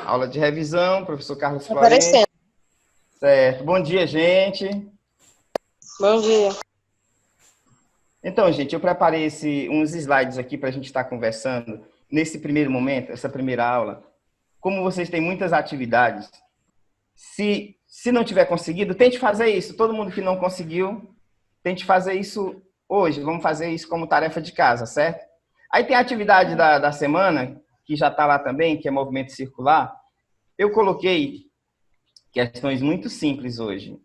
Aula de revisão, professor Carlos Tá Florencio. aparecendo. Certo. Bom dia, gente. Bom dia. Então, gente, eu preparei uns slides aqui para a gente estar conversando nesse primeiro momento, essa primeira aula. Como vocês têm muitas atividades, se não tiver conseguido, tente fazer isso. Todo mundo que não conseguiu, tente fazer isso hoje. Vamos fazer isso como tarefa de casa, certo? Aí tem a atividade da semana, que já está lá também, que é movimento circular. Eu coloquei questões muito simples hoje,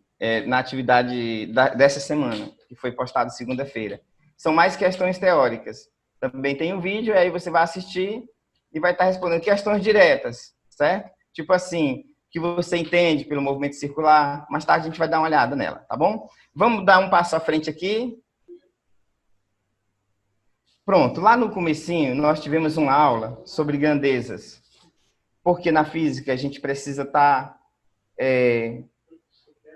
na atividade dessa semana, que foi postado segunda-feira. São mais questões teóricas. Também tem um vídeo, e aí você vai assistir e vai estar respondendo questões diretas, certo? Tipo assim, que você entende pelo movimento circular. Mais tarde a gente vai dar uma olhada nela, tá bom? Vamos dar um passo à frente aqui. Pronto, lá no comecinho nós tivemos uma aula sobre grandezas, porque na física a gente precisa estar...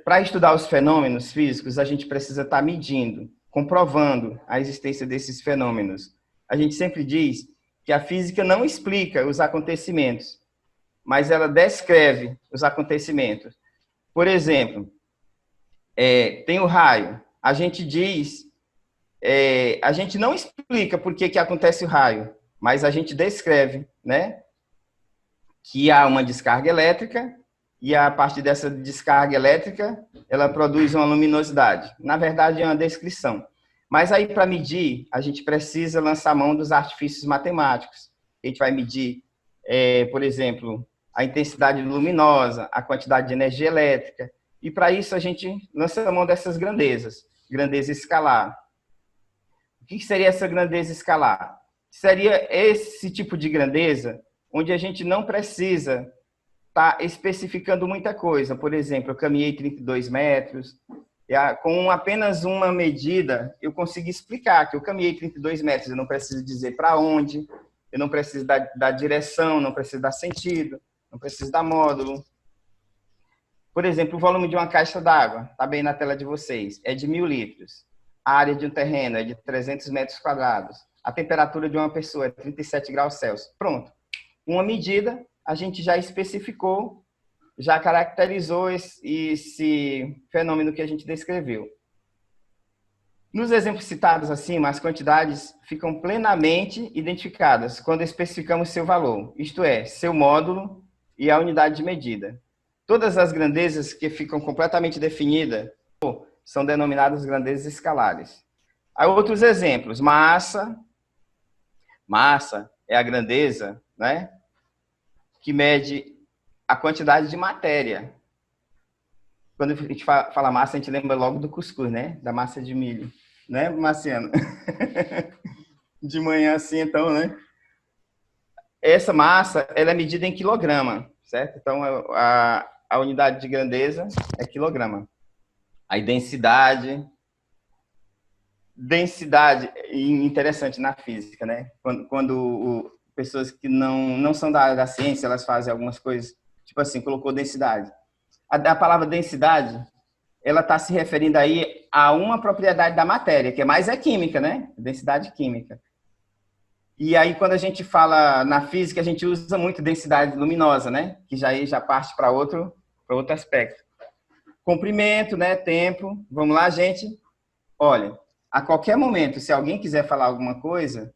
para estudar os fenômenos físicos, a gente precisa estar medindo, comprovando a existência desses fenômenos. A gente sempre diz que a física não explica os acontecimentos, mas ela descreve os acontecimentos. Por exemplo, tem o raio. A gente diz, a gente não explica por que acontece o raio, mas a gente descreve, né, que há uma descarga elétrica e a partir dessa descarga elétrica ela produz uma luminosidade. Na verdade, é uma descrição. Mas aí, para medir, a gente precisa lançar mão dos artifícios matemáticos. A gente vai medir, por exemplo, a intensidade luminosa, a quantidade de energia elétrica. E para isso a gente lança mão dessas grandezas. Grandeza escalar. O que seria essa grandeza escalar? Seria esse tipo de grandeza onde a gente não precisa estar especificando muita coisa. Por exemplo, eu caminhei 32 metros, com apenas uma medida, eu consegui explicar que eu caminhei 32 metros, eu não preciso dizer para onde, eu não preciso dar direção, não preciso dar sentido, não preciso dar módulo. Por exemplo, o volume de uma caixa d'água, está bem na tela de vocês, é de 1.000 litros. A área de um terreno é de 300 metros quadrados. A temperatura de uma pessoa é 37 graus Celsius. Pronto. Uma medida, a gente já especificou, já caracterizou esse fenômeno que a gente descreveu. Nos exemplos citados acima, as quantidades ficam plenamente identificadas quando especificamos seu valor, isto é, seu módulo e a unidade de medida. Todas as grandezas que ficam completamente definidas são denominadas grandezas escalares. Há outros exemplos. Massa é a grandeza, né, que mede a quantidade de matéria. Quando a gente fala massa, a gente lembra logo do cuscuz, né? Da massa de milho. Né, Marciano? De manhã assim, então, né? Essa massa, ela é medida em quilograma, certo? Então, a unidade de grandeza é quilograma. A densidade interessante na física, né? Quando pessoas que não são da área da ciência, elas fazem algumas coisas, tipo assim, colocou densidade. A palavra densidade, ela está se referindo aí a uma propriedade da matéria, que é química, né? Densidade química. E aí, quando a gente fala na física, a gente usa muito densidade luminosa, né? Que já parte para outro aspecto. Comprimento, né? Tempo. Vamos lá, gente? Olha, a qualquer momento, se alguém quiser falar alguma coisa,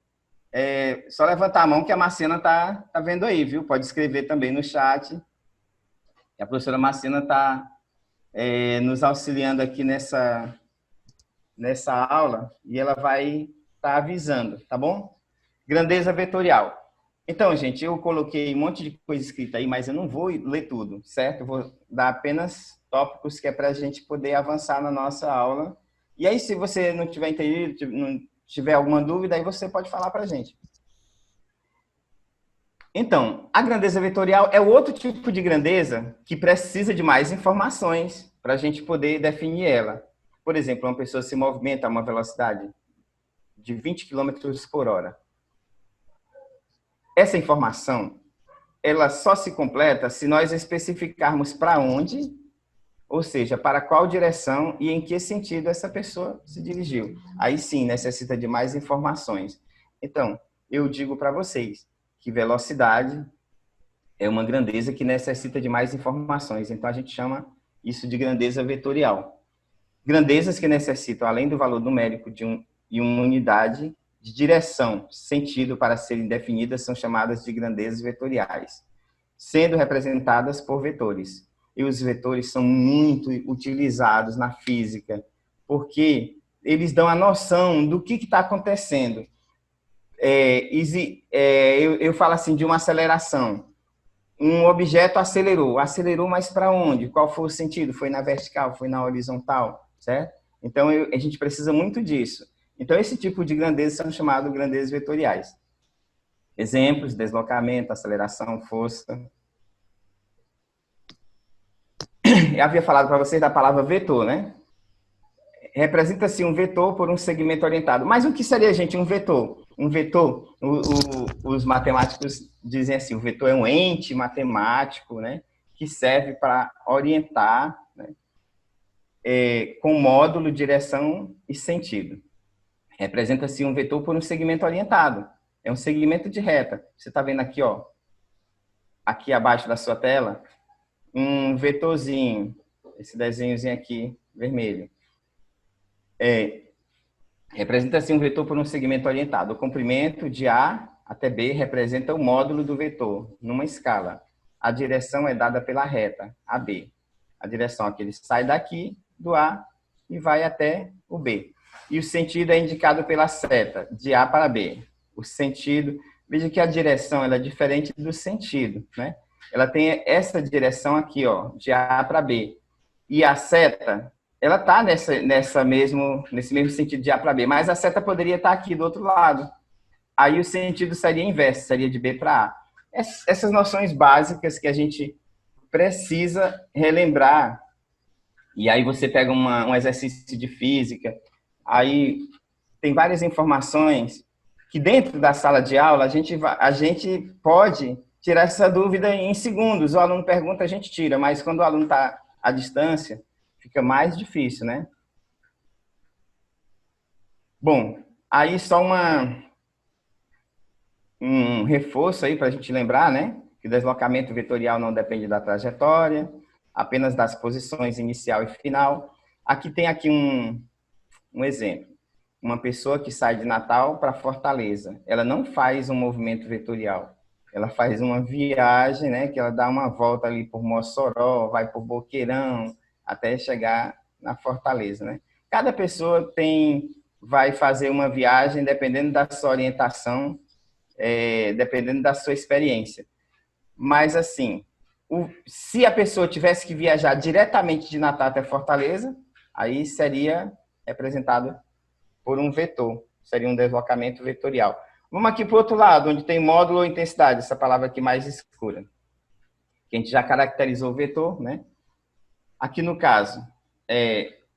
só levantar a mão que a Marciana tá vendo aí, viu? Pode escrever também no chat. E a professora Marciana está nos auxiliando aqui nessa aula e ela vai estar avisando, tá bom? Grandeza vetorial. Então, gente, eu coloquei um monte de coisa escrita aí, mas eu não vou ler tudo, certo? Eu vou dar apenas tópicos que é para a gente poder avançar na nossa aula. E aí, se você não tiver entendido, não tiver alguma dúvida, aí você pode falar para a gente. Então, a grandeza vetorial é outro tipo de grandeza que precisa de mais informações para a gente poder definir ela. Por exemplo, uma pessoa se movimenta a uma velocidade de 20 km por hora. Essa informação, ela só se completa se nós especificarmos para onde, ou seja, para qual direção e em que sentido essa pessoa se dirigiu. Aí sim, necessita de mais informações. Então, eu digo para vocês que velocidade é uma grandeza que necessita de mais informações. Então, a gente chama isso de grandeza vetorial. Grandezas que necessitam, além do valor numérico e uma unidade de direção, sentido para serem definidas, são chamadas de grandezas vetoriais, sendo representadas por vetores. E os vetores são muito utilizados na física, porque eles dão a noção do que está acontecendo. Eu falo assim de uma aceleração. Um objeto acelerou, mas para onde? Qual foi o sentido? Foi na vertical, foi na horizontal, certo? Então, a gente precisa muito disso. Então, esse tipo de grandezas são chamados grandezas vetoriais. Exemplos: deslocamento, aceleração, força. Eu havia falado para vocês da palavra vetor, né? Representa-se um vetor por um segmento orientado. Mas o que seria, gente, um vetor? Um vetor, os matemáticos dizem assim, o vetor é um ente matemático, né, que serve para orientar, né, com módulo, direção e sentido. Representa-se um vetor por um segmento orientado. É um segmento de reta. Você está vendo aqui, ó, aqui abaixo da sua tela, um vetorzinho, esse desenhozinho aqui, vermelho. Representa-se um vetor por um segmento orientado. O comprimento de A até B representa o módulo do vetor, numa escala. A direção é dada pela reta, AB. A direção aqui, ele sai daqui, do A, e vai até o B. E o sentido é indicado pela seta, de A para B. O sentido, veja que a direção ela é diferente do sentido, né? Ela tem essa direção aqui, ó, de A para B. E a seta, ela está nesse mesmo sentido de A para B, mas a seta poderia estar aqui do outro lado. Aí o sentido seria inverso, seria de B para A. Essas noções básicas que a gente precisa relembrar. E aí você pega um exercício de física, aí tem várias informações que dentro da sala de aula a gente pode tirar essa dúvida em segundos. O aluno pergunta, a gente tira, mas quando o aluno está à distância, fica mais difícil, né? Bom, aí só um reforço aí para a gente lembrar, né? Que o deslocamento vetorial não depende da trajetória, apenas das posições inicial e final. Aqui tem um exemplo. Uma pessoa que sai de Natal para Fortaleza, ela não faz um movimento vetorial. Ela faz uma viagem, né? Que ela dá uma volta ali por Mossoró, vai por Boqueirão, até chegar na Fortaleza, né? Cada pessoa vai fazer uma viagem dependendo da sua orientação, dependendo da sua experiência. Mas, assim, se a pessoa tivesse que viajar diretamente de Natal até Fortaleza, aí seria representado por um vetor, seria um deslocamento vetorial. Vamos aqui para o outro lado, onde tem módulo ou intensidade, essa palavra aqui mais escura. Que a gente já caracterizou o vetor, né? Aqui no caso,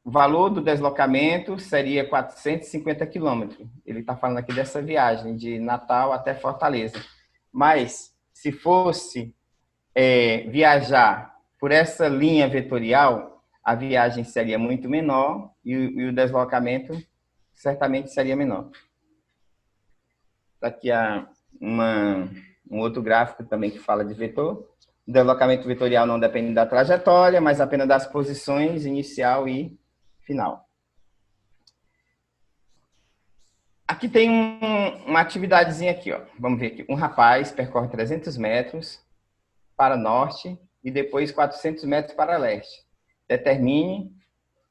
o valor do deslocamento seria 450 quilômetros. Ele está falando aqui dessa viagem de Natal até Fortaleza. Mas, se fosse viajar por essa linha vetorial, a viagem seria muito menor e o deslocamento certamente seria menor. Aqui há um outro gráfico também que fala de vetor. O deslocamento vetorial não depende da trajetória, mas apenas das posições inicial e final. Aqui tem uma atividadezinha aqui, ó. Vamos ver aqui. Um rapaz percorre 300 metros para norte e depois 400 metros para leste. Determine,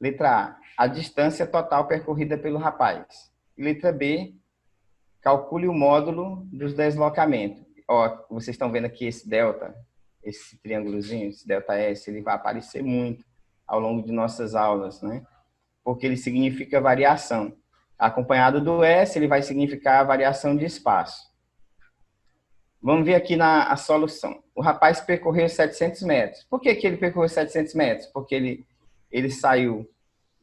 letra A, a distância total percorrida pelo rapaz. E letra B, calcule o módulo dos deslocamentos. Ó, vocês estão vendo aqui esse delta, esse triângulozinho, esse delta S, ele vai aparecer muito ao longo de nossas aulas, né? Porque ele significa variação. Acompanhado do S, ele vai significar variação de espaço. Vamos ver aqui a solução. O rapaz percorreu 700 metros. Por que ele percorreu 700 metros? Porque ele saiu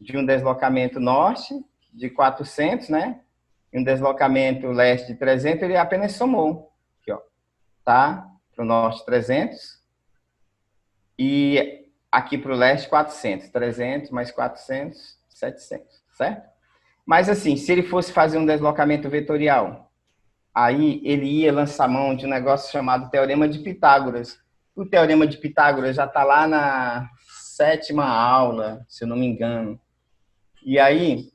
de um deslocamento norte de 400, né? E um deslocamento leste de 300, ele apenas somou. Aqui, ó. Tá? Para o norte, 300. E aqui para o leste, 400. 300 mais 400, 700. Certo? Mas, assim, se ele fosse fazer um deslocamento vetorial, Aí ele ia lançar mão de um negócio chamado Teorema de Pitágoras. O Teorema de Pitágoras já está lá na 7ª aula, se eu não me engano. E aí,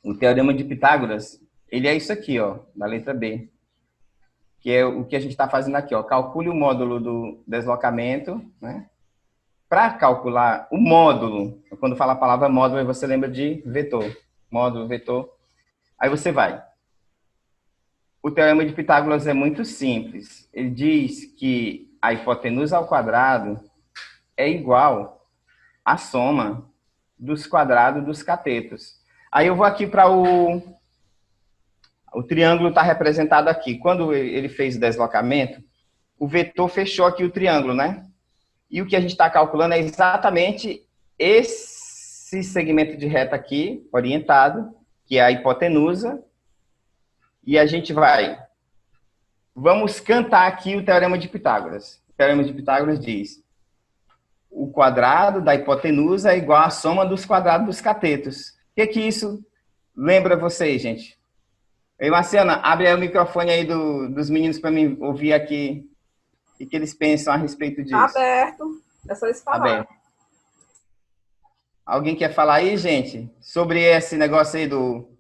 o Teorema de Pitágoras, ele é isso aqui, ó, da letra B. Que é o que a gente está fazendo aqui, ó. Calcule o módulo do deslocamento, né? Para calcular o módulo, quando fala a palavra módulo, você lembra de vetor. Módulo, vetor. Aí você vai. O Teorema de Pitágoras é muito simples. Ele diz que a hipotenusa ao quadrado é igual à soma dos quadrados dos catetos. Aí eu vou aqui para o triângulo está representado aqui. Quando ele fez o deslocamento, o vetor fechou aqui o triângulo, né? E o que a gente está calculando é exatamente esse segmento de reta aqui, orientado, que é a hipotenusa. E a gente vamos cantar aqui o Teorema de Pitágoras. O Teorema de Pitágoras diz: o quadrado da hipotenusa é igual à soma dos quadrados dos catetos. O que isso lembra vocês, gente? Ei, Marciana, abre aí o microfone aí dos meninos para mim ouvir aqui o que eles pensam a respeito disso. Aberto. É só isso falar. Aberto. Alguém quer falar aí, gente, sobre esse negócio aí do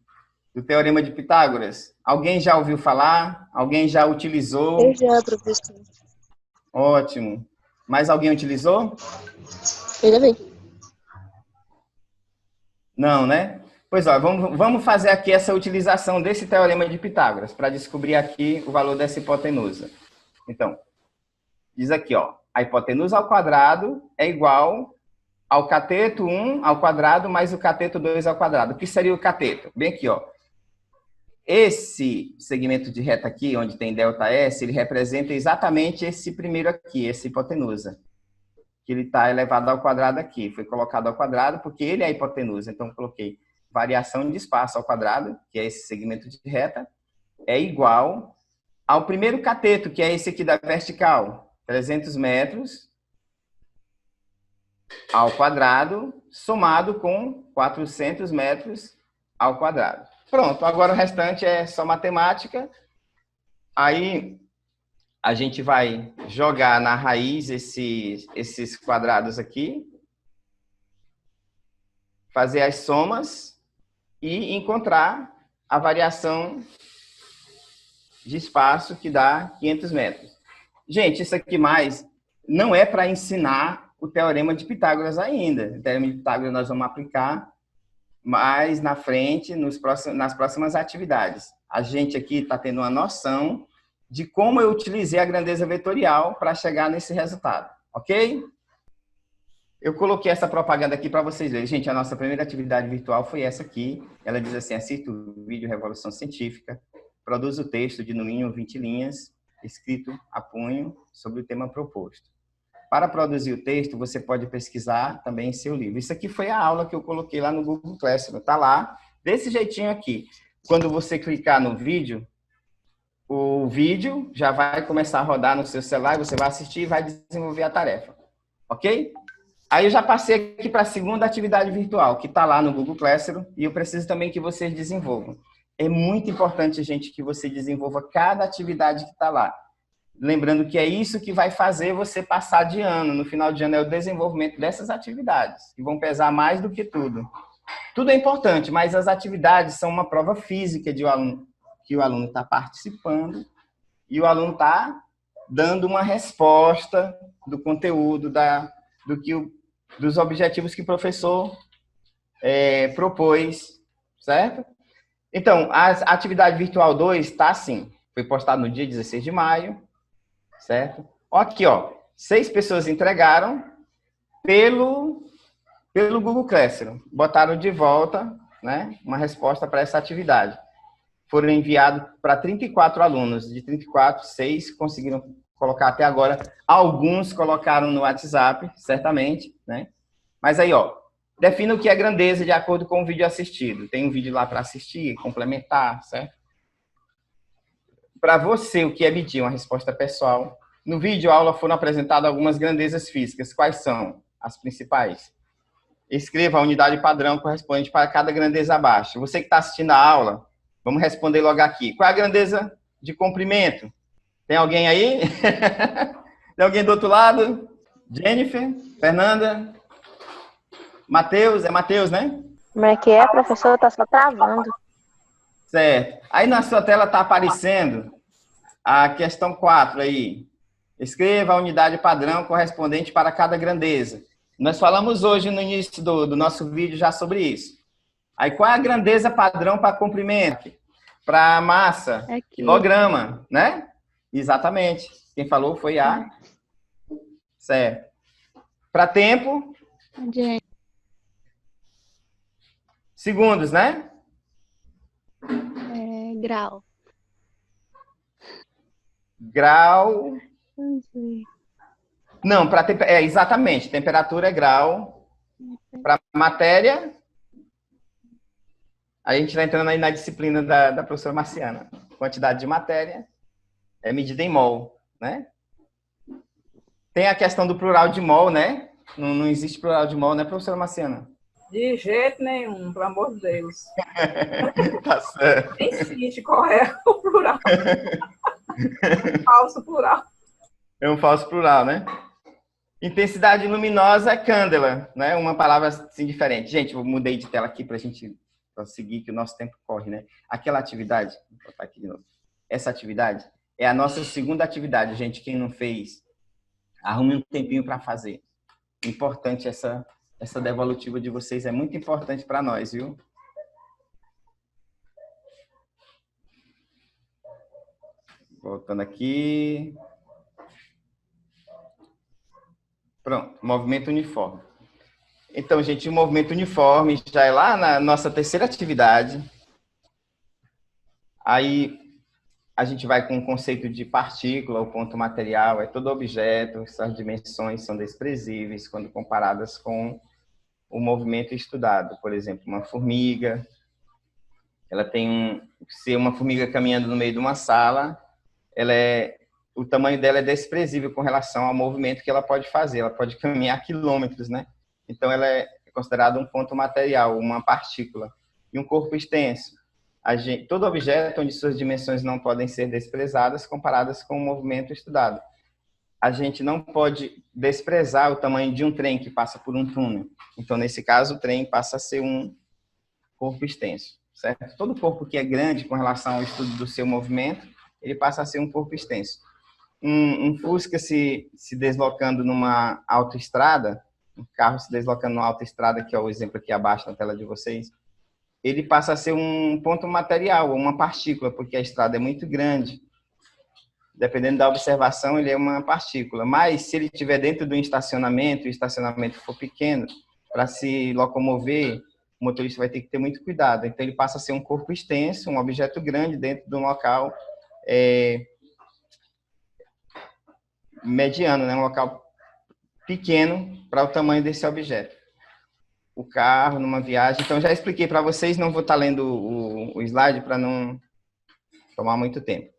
Teorema de Pitágoras? Alguém já ouviu falar? Alguém já utilizou? Eu já, professor. Ótimo. Mais alguém utilizou? Eu também. Não, né? Pois ó, vamos fazer aqui essa utilização desse Teorema de Pitágoras para descobrir aqui o valor dessa hipotenusa. Então, diz aqui, ó, a hipotenusa ao quadrado é igual ao cateto 1 ao quadrado mais o cateto 2 ao quadrado. O que seria o cateto? Bem aqui, ó. Esse segmento de reta aqui, onde tem ΔS, ele representa exatamente esse primeiro aqui, essa hipotenusa. Que ele está elevado ao quadrado aqui. Foi colocado ao quadrado porque ele é a hipotenusa. Então, eu coloquei variação de espaço ao quadrado, que é esse segmento de reta, é igual ao primeiro cateto, que é esse aqui da vertical, 300 metros ao quadrado, somado com 400 metros ao quadrado. Pronto, agora o restante é só matemática. Aí a gente vai jogar na raiz esses quadrados aqui, fazer as somas e encontrar a variação de espaço que dá 500 metros. Gente, isso aqui mais não é para ensinar o Teorema de Pitágoras ainda. O Teorema de Pitágoras nós vamos aplicar mais na frente, nas próximas atividades. A gente aqui está tendo uma noção de como eu utilizei a grandeza vetorial para chegar nesse resultado, ok? Eu coloquei essa propaganda aqui para vocês verem. Gente, a nossa primeira atividade virtual foi essa aqui. Ela diz assim: assista o vídeo Revolução Científica, produz o texto de no mínimo 20 linhas, escrito a punho, sobre o tema proposto. Para produzir o texto, você pode pesquisar também em seu livro. Isso aqui foi a aula que eu coloquei lá no Google Classroom. Está lá, desse jeitinho aqui. Quando você clicar no vídeo, o vídeo já vai começar a rodar no seu celular, você vai assistir e vai desenvolver a tarefa. Ok? Aí eu já passei aqui para a segunda atividade virtual, que está lá no Google Classroom, e eu preciso também que vocês desenvolvam. É muito importante, gente, que você desenvolva cada atividade que está lá. Lembrando que é isso que vai fazer você passar de ano. No final de ano é o desenvolvimento dessas atividades, que vão pesar mais do que tudo. Tudo é importante, mas as atividades são uma prova física de que o aluno está participando e o aluno está dando uma resposta do conteúdo, dos objetivos que o professor propôs, certo? Então, a atividade virtual 2 está assim, foi postado no dia 16 de maio, certo? Aqui, ó, 6 pessoas entregaram pelo Google Classroom, botaram de volta, né, uma resposta para essa atividade. Foram enviados para 34 alunos, de 34, 6 conseguiram colocar até agora. Alguns colocaram no WhatsApp, certamente, né? Mas aí, ó, defina o que é grandeza de acordo com o vídeo assistido. Tem um vídeo lá para assistir, complementar, certo? Para você, o que é medir? Uma resposta pessoal. No vídeo, a aula foram apresentadas algumas grandezas físicas. Quais são as principais? Escreva a unidade padrão correspondente para cada grandeza abaixo. Você que está assistindo a aula, vamos responder logo aqui. Qual é a grandeza de comprimento? Tem alguém aí? Tem alguém do outro lado? Jennifer? Fernanda? Matheus? É Matheus, né? Como é que é, professor? Tá só travando. Certo. Aí na sua tela está aparecendo a questão 4 aí. Escreva a unidade padrão correspondente para cada grandeza. Nós falamos hoje no início do nosso vídeo já sobre isso. Aí qual é a grandeza padrão para comprimento? Para massa? Aqui. Quilograma, né? Exatamente. Quem falou foi a... Certo. Para tempo? Adiante. Segundos, né? Grau. Grau... Vamos ver. Não, para exatamente. Temperatura é grau. Para matéria, a gente está entrando aí na disciplina da professora Marciana. Quantidade de matéria é medida em mol, né? Tem a questão do plural de mol, né? Não existe plural de mol, né, professora Marciana? De jeito nenhum, pelo amor de Deus. Tá certo. Nem existe qual é o plural. Falso plural. É um falso plural, né? Intensidade luminosa é candela, né? Uma palavra assim diferente. Gente, eu mudei de tela aqui para a gente seguir, que o nosso tempo corre, né? Aquela atividade, vou botar aqui de novo. Essa atividade é a nossa segunda atividade, gente. Quem não fez, arrume um tempinho para fazer. Importante essa devolutiva de vocês, é muito importante para nós, viu? Voltando aqui. Pronto, movimento uniforme. Então, gente, o movimento uniforme já é lá na nossa terceira atividade. Aí a gente vai com o conceito de partícula, o ponto material, é todo objeto, suas dimensões são desprezíveis quando comparadas com o movimento estudado. Por exemplo, uma formiga, ela tem se uma formiga caminhando no meio de uma sala, o tamanho dela é desprezível com relação ao movimento que ela pode fazer. Ela pode caminhar quilômetros, né? Então, ela é considerada um ponto material, uma partícula. E um corpo extenso. Todo objeto onde suas dimensões não podem ser desprezadas comparadas com o movimento estudado. A gente não pode desprezar o tamanho de um trem que passa por um túnel. Então, nesse caso, o trem passa a ser um corpo extenso, certo? Todo corpo que é grande com relação ao estudo do seu movimento, ele passa a ser um corpo extenso. Um Fusca se deslocando numa autoestrada, um carro se deslocando numa autoestrada, que é o exemplo aqui abaixo na tela de vocês, ele passa a ser um ponto material, uma partícula, porque a estrada é muito grande. Dependendo da observação, ele é uma partícula. Mas, se ele estiver dentro de um estacionamento, e o estacionamento for pequeno, para se locomover, o motorista vai ter que ter muito cuidado. Então, ele passa a ser um corpo extenso, um objeto grande dentro de um local mediano, né? Um local pequeno para o tamanho desse objeto. O carro, numa viagem. Então, já expliquei para vocês, não vou estar lendo o slide para não tomar muito tempo.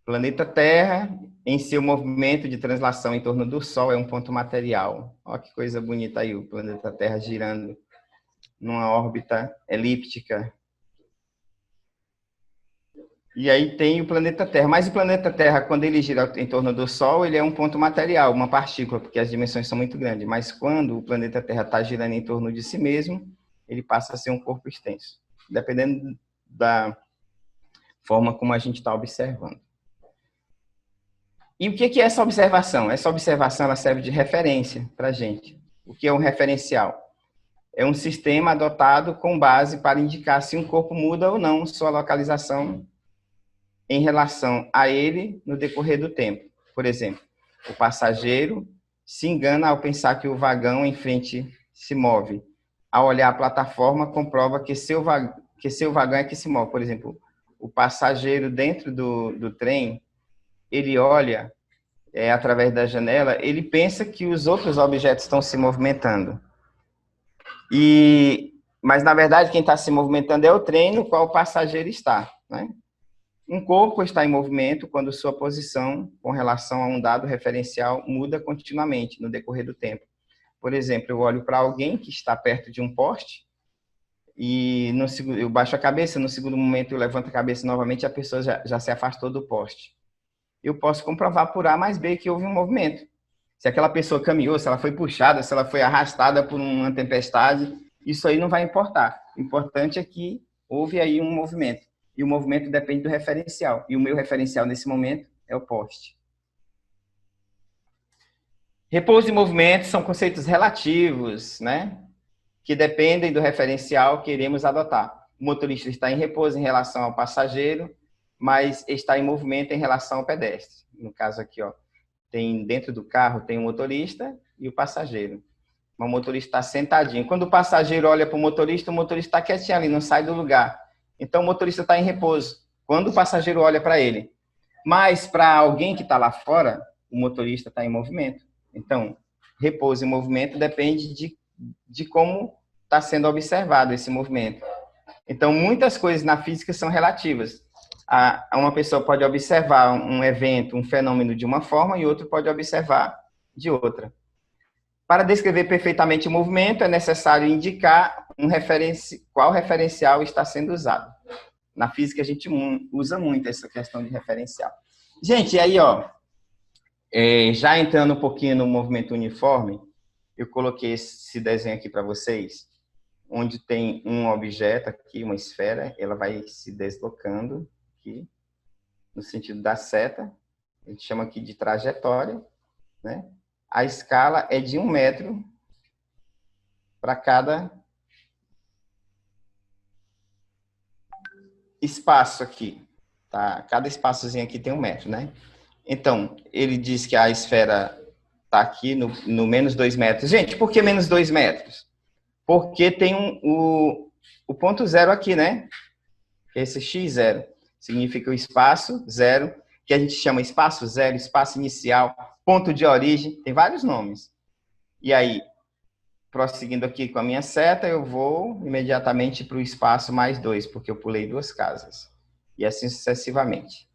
Planeta Terra, em seu movimento de translação em torno do Sol, é um ponto material. Olha que coisa bonita aí, o planeta Terra girando numa órbita elíptica. E aí tem o planeta Terra. Mas o planeta Terra, quando ele gira em torno do Sol, ele é um ponto material, uma partícula, porque as dimensões são muito grandes. Mas quando o planeta Terra está girando em torno de si mesmo, ele passa a ser um corpo extenso, dependendo da forma como a gente está observando. E o que é essa observação? Essa observação ela serve de referência para a gente. O que é um referencial? É um sistema adotado com base para indicar se um corpo muda ou não sua localização em relação a ele no decorrer do tempo. Por exemplo, o passageiro se engana ao pensar que o vagão em frente se move. Ao olhar a plataforma, comprova que seu vagão é que se move. Por exemplo, o passageiro dentro do trem, ele olha através da janela, ele pensa que os outros objetos estão se movimentando. Mas, na verdade, quem está se movimentando é o trem no qual o passageiro está, né? Um corpo está em movimento quando sua posição com relação a um dado referencial muda continuamente no decorrer do tempo. Por exemplo, eu olho para alguém que está perto de um poste e eu baixo a cabeça, no segundo momento eu levanto a cabeça novamente, a pessoa já se afastou do poste. Eu posso comprovar por A mais B que houve um movimento. Se aquela pessoa caminhou, se ela foi puxada, se ela foi arrastada por uma tempestade, isso aí não vai importar. O importante é que houve aí um movimento. E o movimento depende do referencial. E o meu referencial nesse momento é o poste. Repouso e movimento são conceitos relativos, né? Que dependem do referencial que iremos adotar. O motorista está em repouso em relação ao passageiro, mas está em movimento em relação ao pedestre. No caso aqui, ó, dentro do carro tem o motorista e o passageiro. O motorista está sentadinho. Quando o passageiro olha para o motorista está quietinho ali, não sai do lugar. Então, o motorista está em repouso. Quando o passageiro olha para ele. Mas, para alguém que está lá fora, o motorista está em movimento. Então, repouso e movimento depende de como está sendo observado esse movimento. Então, muitas coisas na física são relativas. Uma pessoa pode observar um evento, um fenômeno de uma forma e outro pode observar de outra. Para descrever perfeitamente o movimento, é necessário indicar qual referencial está sendo usado. Na física, a gente usa muito essa questão de referencial. Gente, e aí, ó, já entrando um pouquinho no movimento uniforme, eu coloquei esse desenho aqui para vocês, onde tem um objeto aqui, uma esfera, ela vai se deslocando aqui, no sentido da seta, a gente chama aqui de trajetória, né? A escala é de 1 metro para cada espaço aqui, tá? Cada espaçozinho aqui tem 1 metro, né? Então, ele diz que a esfera está aqui no menos 2 metros. Gente, por que menos 2 metros? Porque tem o ponto zero aqui, né? Esse x0 significa o espaço zero, que a gente chama espaço zero, espaço inicial, ponto de origem, tem vários nomes. E aí, prosseguindo aqui com a minha seta, eu vou imediatamente para o espaço mais 2, porque eu pulei 2 casas. E assim sucessivamente.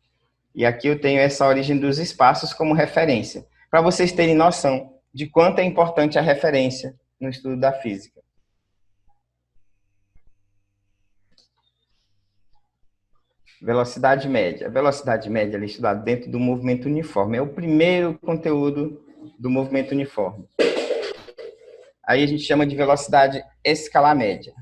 E aqui eu tenho essa origem dos espaços como referência, para vocês terem noção de quanto é importante a referência no estudo da física. Velocidade média. A velocidade média é estudada dentro do movimento uniforme. É o primeiro conteúdo do movimento uniforme. Aí a gente chama de velocidade escalar média.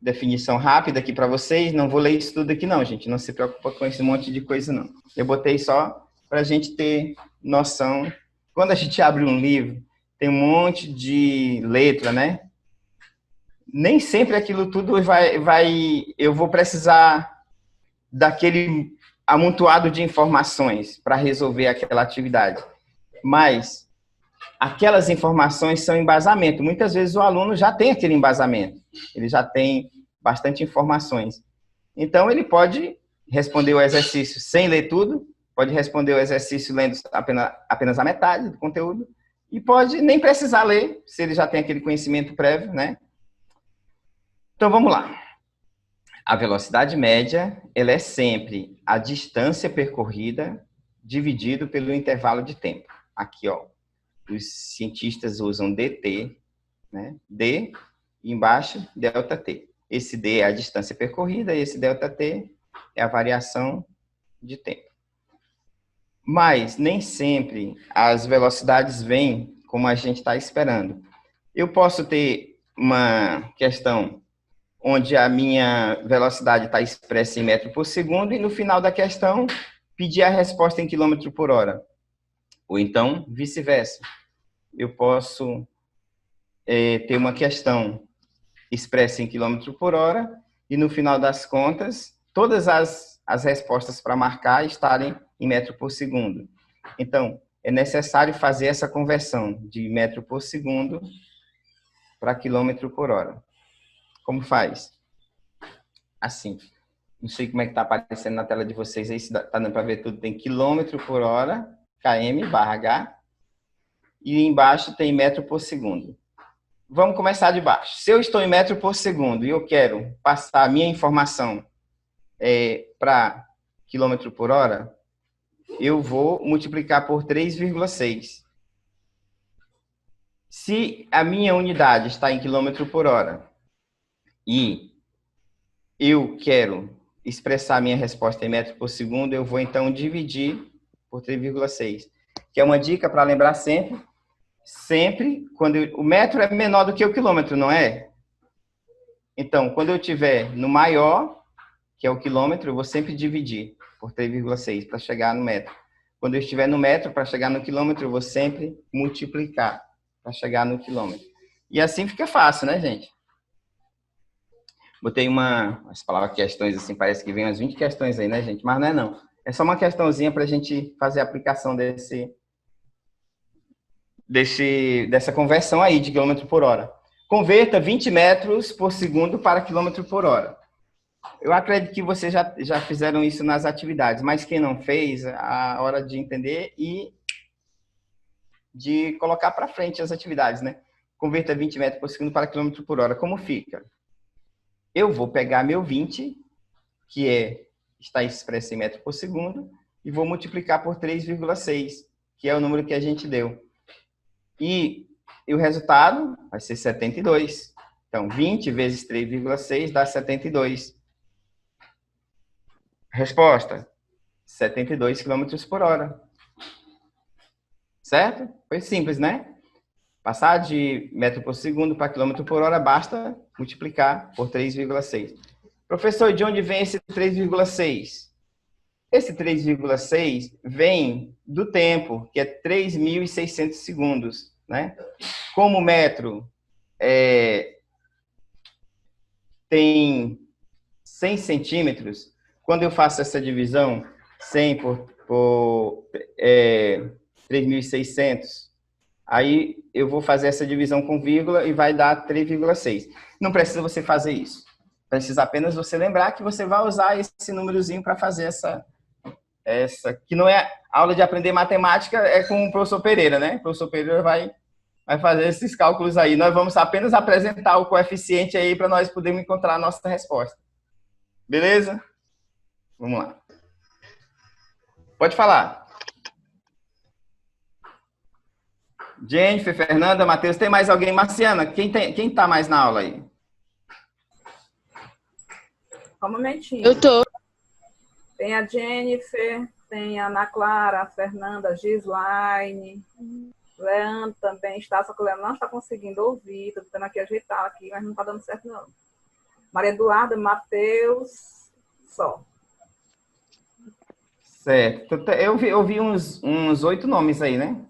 Definição rápida aqui para vocês. Não vou ler isso tudo aqui não, gente. Não se preocupa com esse monte de coisa, não. Eu botei só para a gente ter noção. Quando a gente abre um livro, tem um monte de letra, né? Nem sempre aquilo tudo eu vou precisar daquele amontoado de informações para resolver aquela atividade. Mas aquelas informações são embasamento. Muitas vezes o aluno já tem aquele embasamento. Ele já tem bastante informações. Então, ele pode responder o exercício sem ler tudo, pode responder o exercício lendo apenas a metade do conteúdo, e pode nem precisar ler, se ele já tem aquele conhecimento prévio, né? Então, vamos lá. A velocidade média, ela é sempre a distância percorrida dividido pelo intervalo de tempo. Aqui, ó, os cientistas usam dt, né? D, e embaixo, ΔT. Esse D é a distância percorrida, e esse ΔT é a variação de tempo. Mas nem sempre as velocidades vêm como a gente está esperando. Eu posso ter uma questão onde a minha velocidade está expressa em metro por segundo, e no final da questão, pedir a resposta em quilômetro por hora. Ou então, vice-versa. Eu posso ter uma questão expressa em quilômetro por hora, e no final das contas, todas as respostas para marcar estarem em metro por segundo. Então, é necessário fazer essa conversão de metro por segundo para quilômetro por hora. Como faz? Assim. Não sei como é que está aparecendo na tela de vocês aí, se está dando para ver tudo. Tem quilômetro por hora, km/h, e embaixo tem metro por segundo. Vamos começar de baixo. Se eu estou em metro por segundo e eu quero passar a minha informação para quilômetro por hora, eu vou multiplicar por 3,6. Se a minha unidade está em quilômetro por hora e eu quero expressar minha resposta em metro por segundo, eu vou então dividir por 3,6, que é uma dica para lembrar sempre quando o metro é menor do que o quilômetro, não é? Então, quando eu tiver no maior, que é o quilômetro, eu vou sempre dividir por 3,6 para chegar no metro. Quando eu estiver no metro, para chegar no quilômetro, eu vou sempre multiplicar para chegar no quilômetro. E assim fica fácil, né, gente? Botei as palavras questões, assim, parece que vem umas 20 questões aí, né, gente? Mas não é não. É só uma questãozinha para a gente fazer a aplicação dessa conversão aí de quilômetro por hora. Converta 20 metros por segundo para quilômetro por hora. Eu acredito que vocês já fizeram isso nas atividades, mas quem não fez, a hora de entender e de colocar para frente as atividades, né? Converta 20 metros por segundo para quilômetro por hora. Como fica? Eu vou pegar meu 20, que está expresso em metro por segundo, e vou multiplicar por 3,6, que é o número que a gente deu. E o resultado vai ser 72. Então, 20 vezes 3,6 dá 72. Resposta: 72 km por hora. Certo? Foi simples, né? Passar de metro por segundo para quilômetro por hora, basta multiplicar por 3,6. Professor, de onde vem esse 3,6? Esse 3,6 vem do tempo, que é 3.600 segundos, né? Como o metro tem 100 centímetros, quando eu faço essa divisão, 100 por 3.600, aí eu vou fazer essa divisão com vírgula e vai dar 3,6. Não precisa você fazer isso. Precisa apenas você lembrar que você vai usar esse númerozinho para fazer essa, que não é aula de aprender matemática, é com o professor Pereira, né? O professor Pereira vai fazer esses cálculos aí. Nós vamos apenas apresentar o coeficiente aí para nós podermos encontrar a nossa resposta. Beleza? Vamos lá. Pode falar. Jennifer, Fernanda, Matheus, tem mais alguém? Marciana, quem tá mais na aula aí? Só um momentinho. Eu tô. Tem a Jennifer, tem a Ana Clara, a Fernanda, a Gislaine, Leandro também está, só que o Leandro não está conseguindo ouvir, estou tentando aqui ajeitar aqui, mas não está dando certo não. Maria Eduarda, Matheus, só. Certo. Eu vi uns 8 nomes aí, né?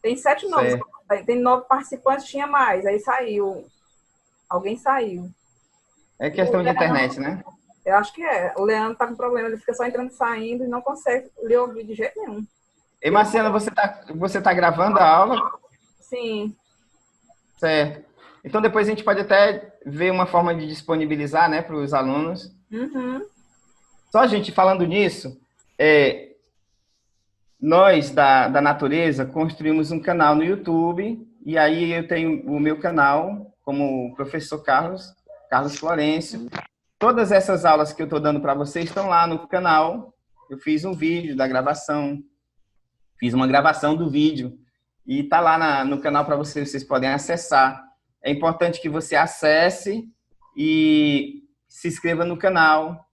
Tem 7 nomes. Tem 9 participantes, tinha mais. Aí saiu. Alguém saiu. É questão de internet, né? Eu acho que é. O Leandro tá com problema. Ele fica só entrando e saindo e não consegue lhe ouvir de jeito nenhum. E Marciana, você tá gravando a aula? Sim. Certo. Então depois a gente pode até ver uma forma de disponibilizar, né, para os alunos. Uhum. Só, gente, falando nisso, nós da Natureza construímos um canal no YouTube, e aí eu tenho o meu canal como professor Carlos Florencio. Todas essas aulas que eu estou dando para vocês estão lá no canal. Eu fiz um vídeo da gravação, fiz uma gravação do vídeo, e está lá no canal para vocês podem acessar. É importante que você acesse e se inscreva no canal.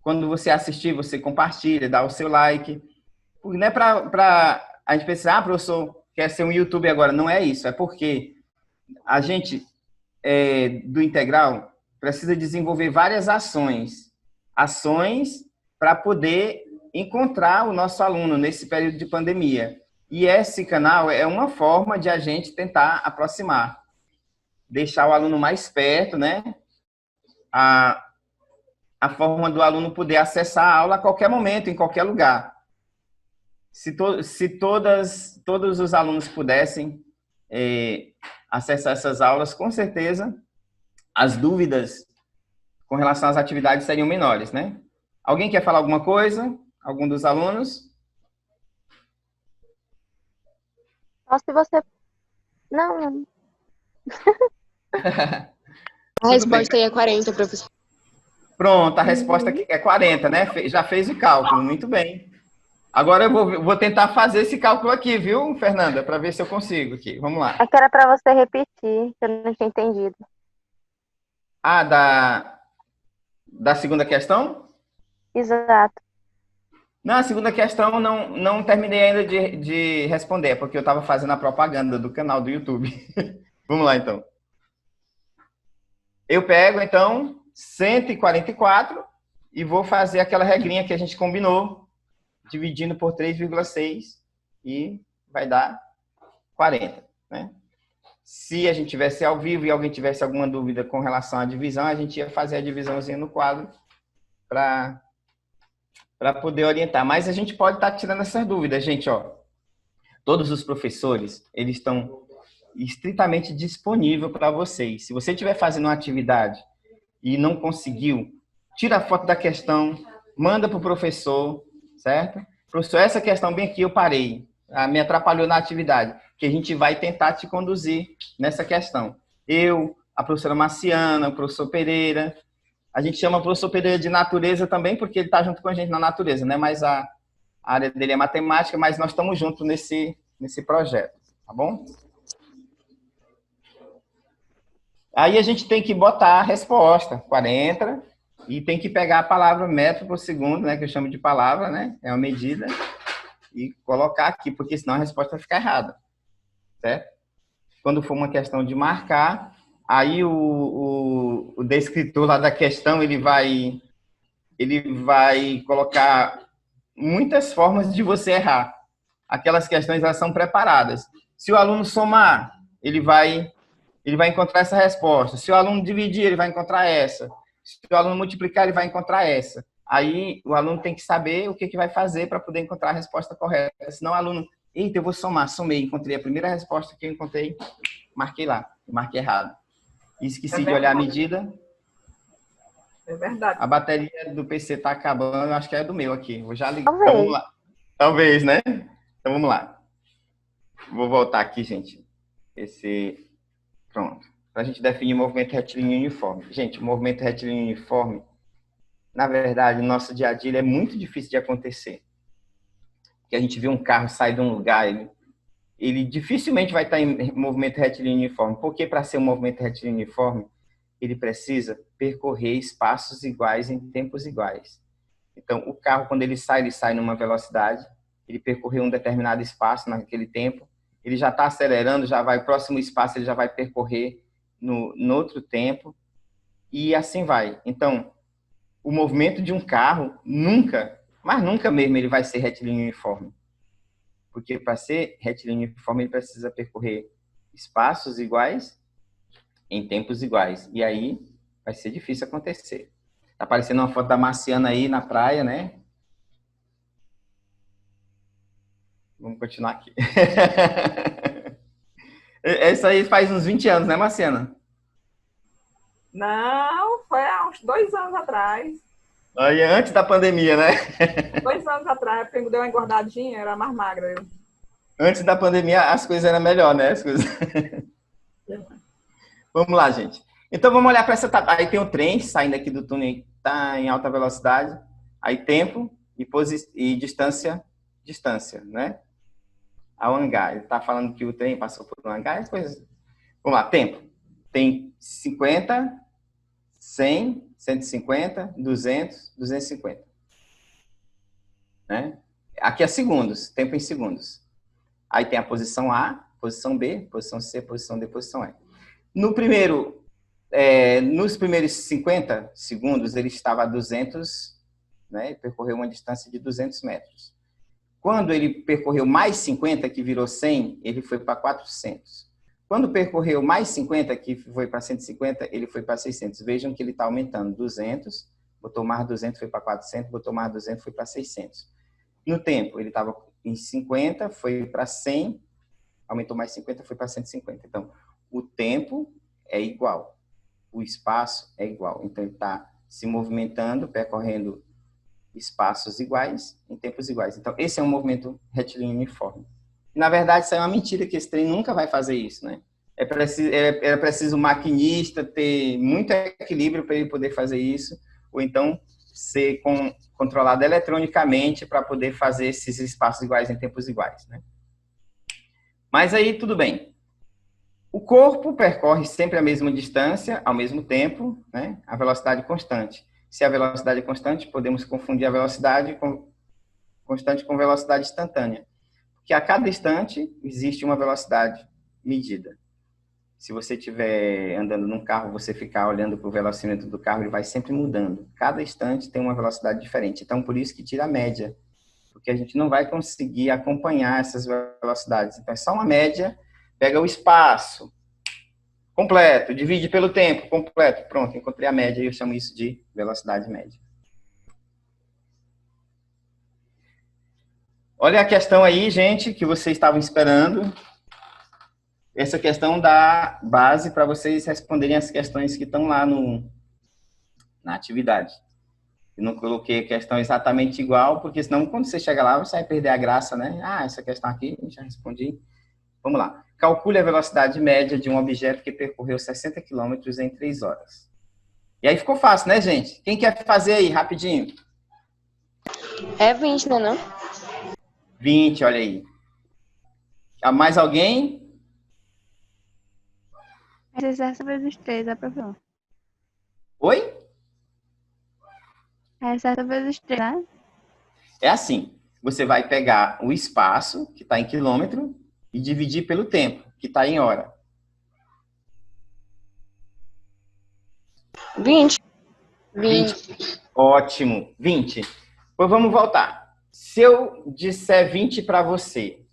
Quando você assistir, você compartilha, dá o seu like. Não é para a gente pensar, professor, quer ser um youtuber agora. Não é isso, é porque a gente, do Integral, precisa desenvolver várias ações para poder encontrar o nosso aluno nesse período de pandemia. E esse canal é uma forma de a gente tentar aproximar, deixar o aluno mais perto, né? A forma do aluno poder acessar a aula a qualquer momento, em qualquer lugar. Se todos os alunos pudessem acessar essas aulas, com certeza as dúvidas com relação às atividades seriam menores, né? Alguém quer falar alguma coisa? Algum dos alunos? Só se você... Não. A resposta aí é 40, professor. Pronto, a resposta aqui é 40, né? Já fez o cálculo, muito bem. Agora eu vou tentar fazer esse cálculo aqui, viu, Fernanda? Para ver se eu consigo aqui. Vamos lá. É que era para você repetir, que eu não tinha entendido. Ah, da segunda questão? Exato. Não, a segunda questão não terminei ainda de responder, porque eu estava fazendo a propaganda do canal do YouTube. Vamos lá, então. Eu pego, então, 144 e vou fazer aquela regrinha que a gente combinou, dividindo por 3,6 e vai dar 40, né? Se a gente tivesse ao vivo e alguém tivesse alguma dúvida com relação à divisão, a gente ia fazer a divisãozinha no quadro para poder orientar. Mas a gente pode estar tirando essas dúvidas, gente, ó. Todos os professores, eles estão estritamente disponíveis para vocês. Se você estiver fazendo uma atividade e não conseguiu, tira a foto da questão, manda para o professor, certo? Professor, essa questão bem aqui eu parei, me atrapalhou na atividade, que a gente vai tentar te conduzir nessa questão. Eu, a professora Marciana, o professor Pereira, a gente chama o professor Pereira de natureza também, porque ele está junto com a gente na natureza, né? Mas a área dele é matemática, mas nós estamos juntos nesse projeto, tá bom? Aí a gente tem que botar a resposta, 40, e tem que pegar a palavra metro por segundo, né, que eu chamo de palavra, né, é uma medida, e colocar aqui, porque senão a resposta vai ficar errada, certo? Quando for uma questão de marcar, aí o descritor lá da questão, ele vai colocar muitas formas de você errar. Aquelas questões, elas são preparadas. Se o aluno somar, ele vai encontrar essa resposta. Se o aluno dividir, ele vai encontrar essa. Se o aluno multiplicar, ele vai encontrar essa. Aí o aluno tem que saber o que vai fazer para poder encontrar a resposta correta. Senão o aluno, eita, eu vou somar, somei, encontrei a primeira resposta que eu encontrei, marquei lá, marquei errado. Esqueci de olhar a medida. É verdade. A bateria do PC está acabando, eu acho que é do meu aqui. Vou já ligar. Talvez. Então vamos lá. Talvez, né? Então vamos lá. Vou voltar aqui, gente. Pronto. Para a gente definir o movimento retilíneo uniforme. Gente, o movimento retilíneo uniforme, na verdade, no nosso dia a dia, ele é muito difícil de acontecer. Porque a gente vê um carro sair de um lugar, ele dificilmente vai estar em movimento retilíneo uniforme. Porque para ser um movimento retilíneo uniforme, ele precisa percorrer espaços iguais em tempos iguais. Então, o carro, quando ele sai numa velocidade, ele percorreu um determinado espaço naquele tempo, ele já está acelerando, já vai, próximo espaço ele já vai percorrer no outro tempo, e assim vai. Então, o movimento de um carro nunca, mas nunca mesmo ele vai ser retilíneo uniforme. Porque para ser retilíneo uniforme, ele precisa percorrer espaços iguais em tempos iguais. E aí vai ser difícil acontecer. Tá aparecendo uma foto da Marciana aí na praia, né? Vamos continuar aqui. Isso aí faz uns 20 anos, né, Marciana? Não, foi há uns 2 anos atrás. Aí, antes da pandemia, né? 2 anos atrás, porque deu uma engordadinha, era mais magra. Antes da pandemia, as coisas eram melhor, né? As coisas... Vamos lá, gente. Então, vamos olhar para essa tabela. Aí tem o trem saindo aqui do túnel, está em alta velocidade. Aí tempo e distância, né? Ao hangar. Ele está falando que o trem passou por um hangar, as coisas. Vamos lá, tempo. Tem 50, 100, 150, 200, 250. Né? Aqui é segundos, tempo em segundos. Aí tem a posição A, posição B, posição C, posição D, posição E. Nos primeiros 50 segundos, ele estava a 200, né? Percorreu uma distância de 200 metros. Quando ele percorreu mais 50, que virou 100, ele foi para 400. Quando percorreu mais 50, que foi para 150, ele foi para 600. Vejam que ele está aumentando. 200, botou mais 200, foi para 400, botou mais 200, foi para 600. No tempo, ele estava em 50, foi para 100, aumentou mais 50, foi para 150. Então, o tempo é igual, o espaço é igual. Então, ele está se movimentando, percorrendo espaços iguais, em tempos iguais. Então, esse é um movimento retilíneo uniforme. Na verdade, isso é uma mentira, que esse trem nunca vai fazer isso, né? É preciso o maquinista ter muito equilíbrio para ele poder fazer isso, ou então ser controlado eletronicamente para poder fazer esses espaços iguais em tempos iguais, né? Mas aí, tudo bem. O corpo percorre sempre a mesma distância, ao mesmo tempo, né? A velocidade constante. Se a velocidade é constante, podemos confundir a velocidade constante com velocidade instantânea. Porque a cada instante existe uma velocidade medida. Se você estiver andando num carro, você ficar olhando para o velocímetro do carro, ele vai sempre mudando. Cada instante tem uma velocidade diferente. Então, por isso que tira a média. Porque a gente não vai conseguir acompanhar essas velocidades. Então, é só uma média, pega o espaço completo, divide pelo tempo completo. Pronto, encontrei a média e eu chamo isso de velocidade média. Olha a questão aí, gente, que vocês estavam esperando. Essa questão dá base para vocês responderem as questões que estão lá na atividade. Eu não coloquei a questão exatamente igual, porque senão quando você chega lá, você vai perder a graça, né? Ah, essa questão aqui, já respondi. Vamos lá. Calcule a velocidade média de um objeto que percorreu 60 km em 3 horas. E aí ficou fácil, né, gente? Quem quer fazer aí, rapidinho? É 20, né, não? 20, olha aí. Mais alguém? Mas excesso vezes 3, é professor. Oi? É excesso vezes 3, né? É assim, você vai pegar o espaço, que está em quilômetro, e dividir pelo tempo, que está em hora. 20. 20. Ótimo, 20. Pois vamos voltar. Se eu disser 20 para você,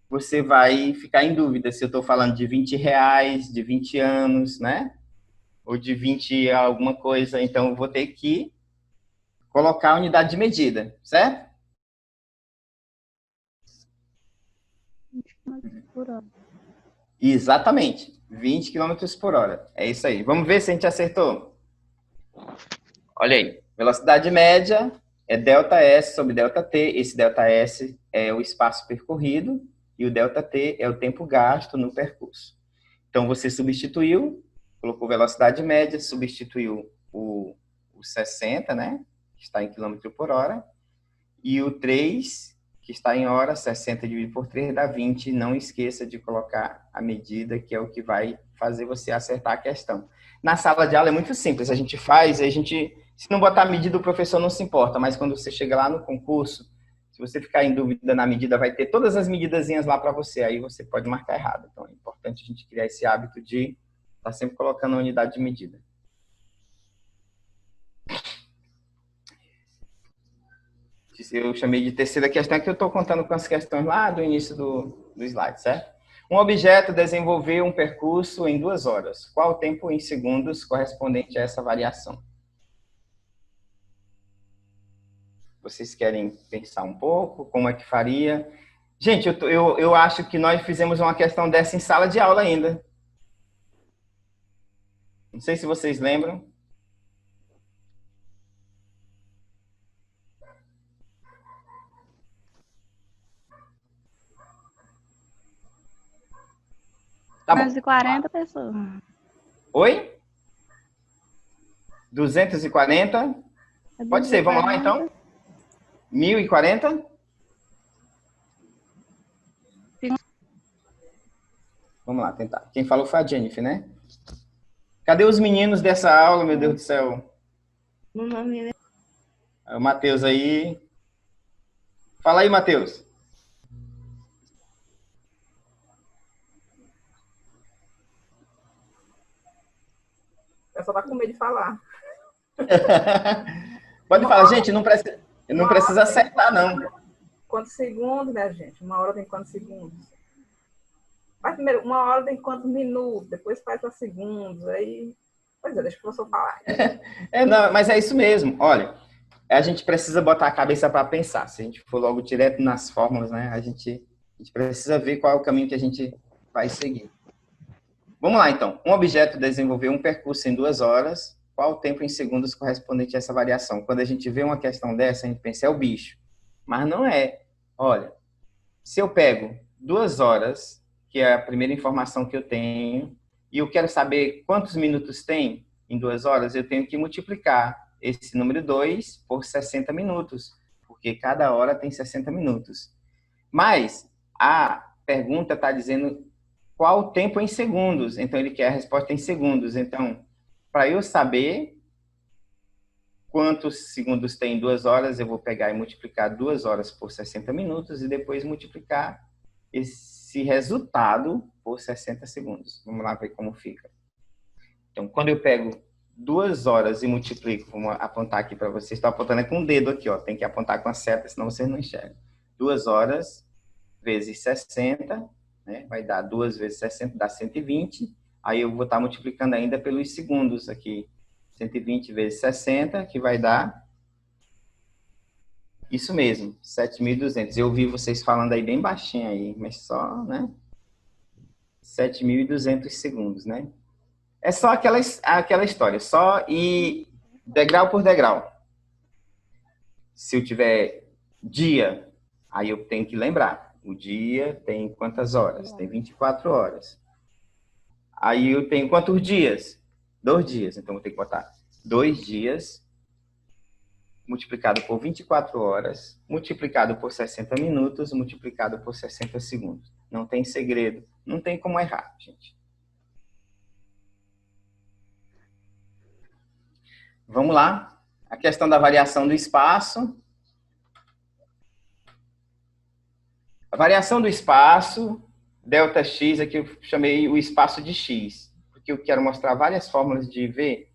você vai ficar em dúvida se eu estou falando de 20 reais, de 20 anos, né? Ou de 20 alguma coisa. Então, eu vou ter que colocar a unidade de medida, certo? Por hora. Exatamente, 20 km por hora. É isso aí. Vamos ver se a gente acertou. Olha aí, velocidade média é ΔS sobre ΔT. Esse ΔS é o espaço percorrido e o ΔT é o tempo gasto no percurso. Então, você substituiu, colocou velocidade média, substituiu o 60, né? Que está em quilômetro por hora, e o 3, que está em hora, 60 dividido por 3 dá 20. Não esqueça de colocar a medida, que é o que vai fazer você acertar a questão. Na sala de aula é muito simples, a gente faz, se não botar a medida, o professor não se importa, mas quando você chega lá no concurso, se você ficar em dúvida na medida, vai ter todas as medidazinhas lá para você, aí você pode marcar errado. Então é importante a gente criar esse hábito de estar sempre colocando a unidade de medida. Eu chamei de terceira questão, que eu estou contando com as questões lá do início do slide, certo? Um objeto desenvolveu um percurso em 2 horas. Qual o tempo em segundos correspondente a essa variação? Vocês querem pensar um pouco? Como é que faria? Gente, eu acho que nós fizemos uma questão dessa em sala de aula ainda. Não sei se vocês lembram. Tá bom. 240 pessoas. Oi? 240? Pode ser, vamos lá então? 1040? Sim. Vamos lá, tentar. Quem falou foi a Jennifer, né? Cadê os meninos dessa aula, meu Deus do céu? O Matheus aí. Fala aí, Matheus. Eu só tá com medo de falar. Pode falar, gente, não precisa acertar, não. Quantos segundos, né, gente? 1 hora tem quantos segundos? Faz primeiro, 1 hora tem quantos minutos? Depois faz para segundos. Aí, pois é, deixa o professor falar. Não, mas é isso mesmo. Olha, a gente precisa botar a cabeça para pensar. Se a gente for logo direto nas fórmulas, né, a gente precisa ver qual é o caminho que a gente vai seguir. Vamos lá, então. Um objeto desenvolveu um percurso em 2 horas. Qual o tempo em segundos correspondente a essa variação? Quando a gente vê uma questão dessa, a gente pensa, é o bicho. Mas não é. Olha, se eu pego 2 horas, que é a primeira informação que eu tenho, e eu quero saber quantos minutos tem em 2 horas, eu tenho que multiplicar esse número 2 por 60 minutos, porque cada hora tem 60 minutos. Mas a pergunta está dizendo qual o tempo em segundos. Então, ele quer a resposta em segundos. Então, para eu saber quantos segundos tem em 2 horas, eu vou pegar e multiplicar 2 horas por 60 minutos e depois multiplicar esse resultado por 60 segundos. Vamos lá ver como fica. Então, quando eu pego 2 horas e multiplico, vamos apontar aqui para vocês, estou apontando com o dedo aqui, ó, tem que apontar com a seta, senão vocês não enxergam. 2 horas vezes 60, né? Vai dar 2 vezes 60, dá 120. Aí eu vou estar multiplicando ainda pelos segundos aqui. 120 vezes 60, que vai dar isso mesmo, 7.200. Eu ouvi vocês falando aí bem baixinho aí, mas só, né? 7.200 segundos, né? É só aquela história, só ir degrau por degrau. Se eu tiver dia, aí eu tenho que lembrar. O dia tem quantas horas? Tem 24 horas. Aí eu tenho quantos dias? 2 dias. Então, eu vou ter que botar 2 dias multiplicado por 24 horas, multiplicado por 60 minutos, multiplicado por 60 segundos. Não tem segredo. Não tem como errar, gente. Vamos lá. A questão da variação do espaço. A variação do espaço, ΔX, aqui eu chamei o espaço de X, porque eu quero mostrar várias fórmulas de V,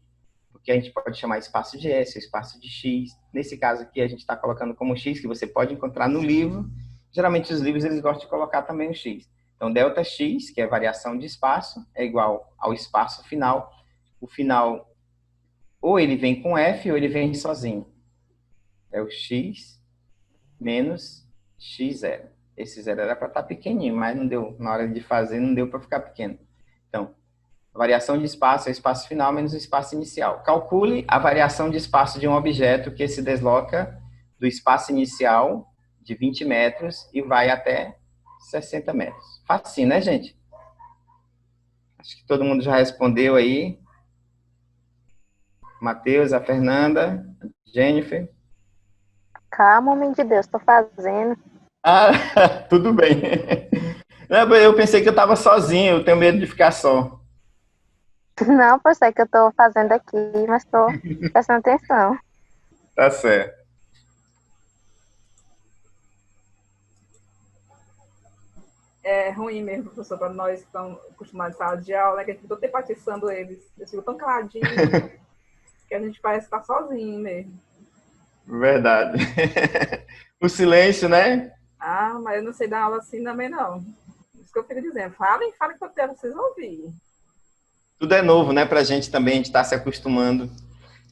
porque a gente pode chamar espaço de S, espaço de X. Nesse caso aqui, a gente está colocando como X, que você pode encontrar no livro. Geralmente, os livros eles gostam de colocar também o X. Então, ΔX, que é variação de espaço, é igual ao espaço final. O final, ou ele vem com F, ou ele vem sozinho. É o X menos X0. Esse zero era para estar pequenininho, mas não deu. Na hora de fazer, não deu para ficar pequeno. Então, a variação de espaço é o espaço final menos o espaço inicial. Calcule a variação de espaço de um objeto que se desloca do espaço inicial de 20 metros e vai até 60 metros. Facinho, né, gente? Acho que todo mundo já respondeu aí. Matheus, a Fernanda, a Jennifer. Calma, homem de Deus, tô fazendo. Ah, tudo bem. Eu pensei que eu estava sozinho, eu tenho medo de ficar só. Não, por isso é que eu tô fazendo aqui, mas tô prestando atenção. Tá certo. É ruim mesmo, professor, para nós que estamos acostumados em sala de aula, né, que a gente fica todo tempo atiçando eles. Eles ficam tão caladinhos que a gente parece estar sozinho mesmo. Verdade. O silêncio, né? Ah, mas eu não sei dar aula assim também, não. Isso que eu fico dizendo. Falem que eu quero vocês ouvirem. Tudo é novo, né, pra gente também, a gente está se acostumando.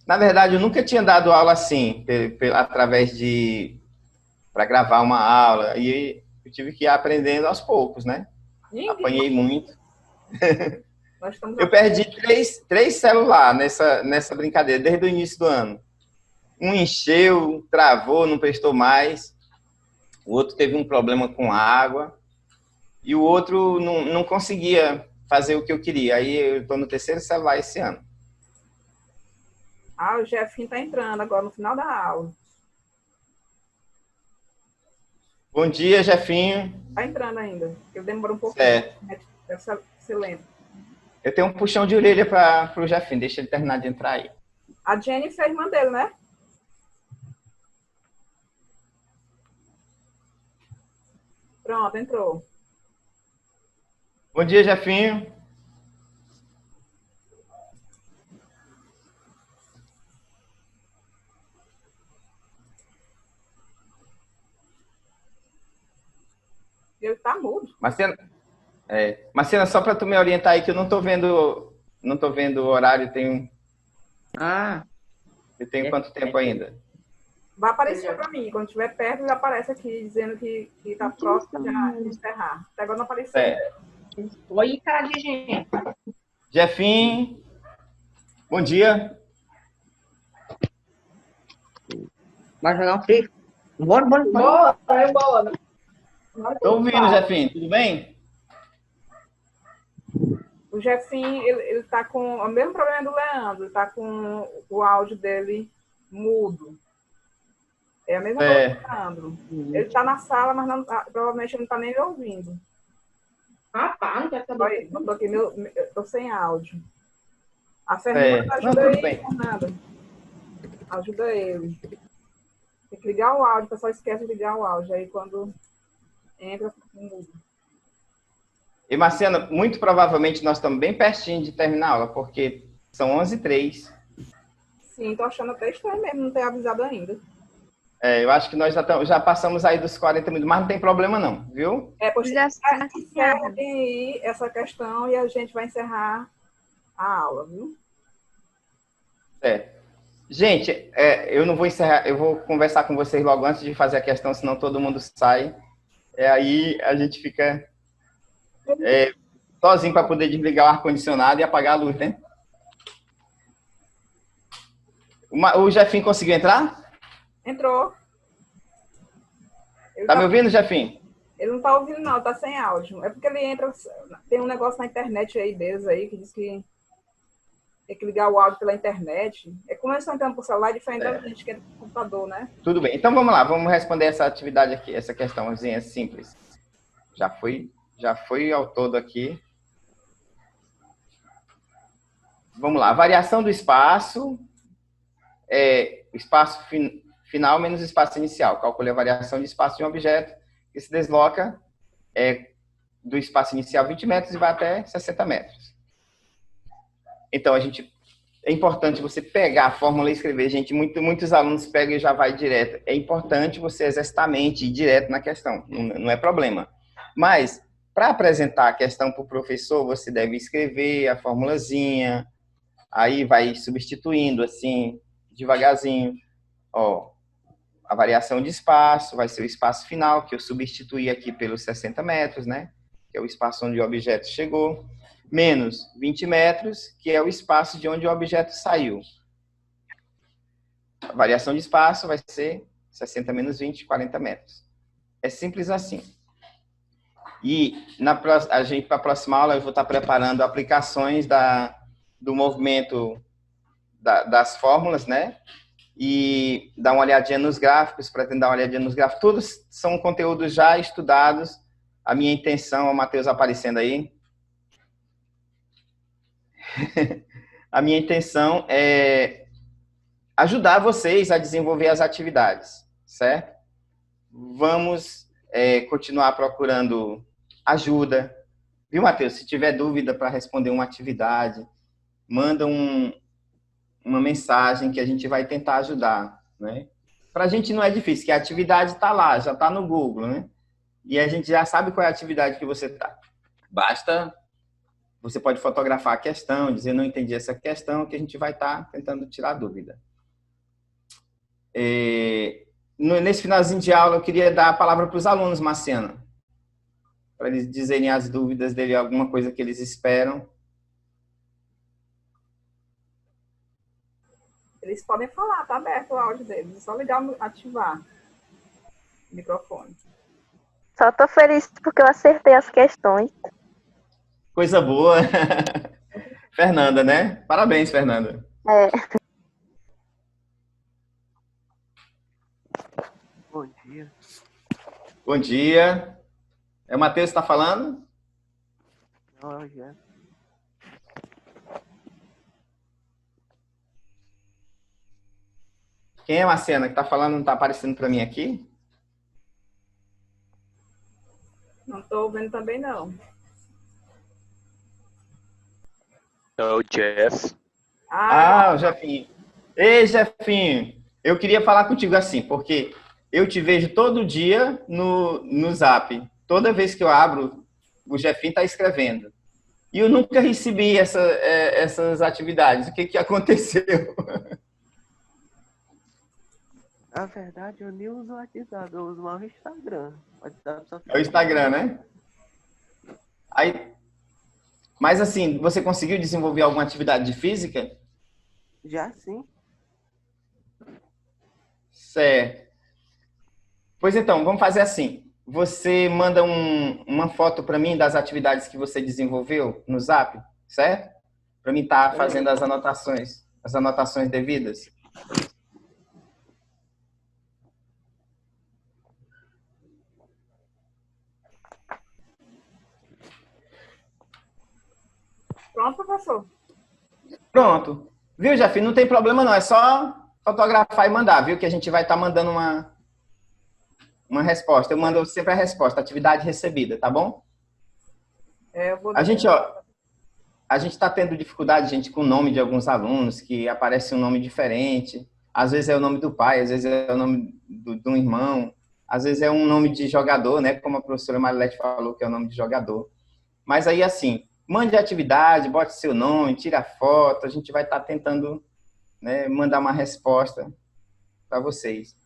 Na verdade, eu nunca tinha dado aula assim, através de... para gravar uma aula, e eu tive que ir aprendendo aos poucos, né? Ninguém. Apanhei muito. Nós estamos Eu perdi três celulares nessa brincadeira, desde o início do ano. Um encheu, travou, não prestou mais. O outro teve um problema com água. E o outro não conseguia fazer o que eu queria. Aí eu estou no 3º celular esse ano. Ah, o Jefinho está entrando agora no final da aula. Bom dia, Jefinho. Está entrando ainda. Eu demoro um pouco. Certo. Você lembra? Eu tenho um puxão de orelha para o Jefinho. Deixa ele terminar de entrar aí. A Jennifer é irmã dele, né? Pronto, entrou. Bom dia, Jefinho. Ele tá mudo. Marcena, só para tu me orientar aí que eu não tô vendo o horário, eu tenho quanto tempo ainda? Vai aparecer para mim. Quando estiver perto, já aparece aqui dizendo que está próximo de encerrar. Até agora não apareceu. Oi, cara de gente. Jefinho, bom dia. Vai jogar um frio? Bora. Embora. Tô ouvindo, Jefinho, tudo bem? O Jefinho, ele tá com o mesmo problema do Leandro. Ele tá com o áudio dele mudo. É a mesma coisa do Leandro. Ele tá na sala, mas provavelmente ele não tá nem ouvindo. Rapaz, não quero saber. Olha, eu tô aqui, eu tô sem áudio. A É, Fernanda, não, ajuda tudo aí, bem. Fernanda. Ajuda ele. Tem que ligar o áudio, o pessoal esquece de ligar o áudio. Aí quando entra, muda. E, Marciana, muito provavelmente nós estamos bem pertinho de terminar a aula, porque são 11h03. Sim, tô achando até estranho mesmo não ter avisado ainda. Eu acho que nós já passamos aí dos 40 minutos, mas não tem problema não, viu? Pois Já está encerrado. encerrem aí essa questão e a gente vai encerrar a aula, viu? Gente, eu não vou encerrar, eu vou conversar com vocês logo antes de fazer a questão, senão todo mundo sai. Aí a gente fica sozinho para poder desligar o ar-condicionado e apagar a luz, né? O Jefinho conseguiu entrar? Entrou. Ele Tá me ouvindo, Jefinho? Ele não tá ouvindo, não, tá sem áudio. É porque ele entra. Tem um negócio na internet aí deles aí que diz que tem que ligar o áudio pela internet. É como eles estão entrando por celular, é diferente da gente que entra por computador, né? Tudo bem. Então vamos lá, vamos responder essa atividade aqui, essa questãozinha simples. Já foi ao todo aqui. Vamos lá. Variação do espaço espaço final menos espaço inicial. Calcule a variação de espaço de um objeto que se desloca do espaço inicial 20 metros e vai até 60 metros. Então, é importante você pegar a fórmula e escrever. Gente, muitos alunos pegam e já vai direto. É importante você exercitar a mente e ir direto na questão. Não é problema. Mas, para apresentar a questão para o professor, você deve escrever a formulazinha, aí vai substituindo, assim, devagarzinho. A variação de espaço vai ser o espaço final, que eu substituí aqui pelos 60 metros, né? Que é o espaço onde o objeto chegou, menos 20 metros, que é o espaço de onde o objeto saiu. A variação de espaço vai ser 60 menos 20, 40 metros. É simples assim. E para a próxima aula eu vou estar preparando aplicações do movimento das fórmulas, né? E dar uma olhadinha nos gráficos, pretendo dar uma olhadinha nos gráficos. Todos são conteúdos já estudados. A minha intenção, o Matheus aparecendo aí, a minha intenção é ajudar vocês a desenvolver as atividades, certo? Vamos continuar procurando ajuda. Viu, Matheus? Se tiver dúvida para responder uma atividade, manda uma mensagem que a gente vai tentar ajudar, né? Para a gente não é difícil, que a atividade está lá, já está no Google, né? E a gente já sabe qual é a atividade que você está. Basta, você pode fotografar a questão, dizer não entendi essa questão, que a gente vai estar tentando tirar dúvida. Nesse finalzinho de aula, eu queria dar a palavra para os alunos, Marciana, para eles dizerem as dúvidas dele, alguma coisa que eles esperam. Eles podem falar, tá aberto o áudio deles. É só ligar, ativar o microfone. Só tô feliz porque eu acertei as questões. Coisa boa. Fernanda, né? Parabéns, Fernanda. Bom dia. Bom dia. É o Matheus que está falando? Não, é o Jean. Quem é a Marciana que está falando? Não está aparecendo para mim aqui? Não estou ouvindo também, não. É o Jeff. O Jefinho. Ei, Jefinho, eu queria falar contigo assim, porque eu te vejo todo dia no Zap. Toda vez que eu abro, o Jefinho está escrevendo. E eu nunca recebi essas atividades. O que aconteceu? Na verdade, eu nem uso o WhatsApp, eu uso mais o Instagram. É o Instagram, né? Mas assim, você conseguiu desenvolver alguma atividade de física? Já sim. Certo. Pois então, vamos fazer assim. Você manda uma foto para mim das atividades que você desenvolveu no Zap, certo? Para mim estar fazendo as anotações devidas. Pronto, professor? Pronto. Viu, Jeff? Não tem problema não, é só fotografar e mandar, viu? Que a gente vai estar mandando uma resposta. Eu mando sempre a resposta, atividade recebida, tá bom? Eu vou A gente está tendo dificuldade, gente, com o nome de alguns alunos, que aparece um nome diferente. Às vezes é o nome do pai, às vezes é o nome de um irmão, às vezes é um nome de jogador, né? Como a professora Marilete falou, que é o nome de jogador. Mas aí, assim, mande a atividade, bote seu nome, tire a foto, a gente vai estar tentando, né, mandar uma resposta para vocês.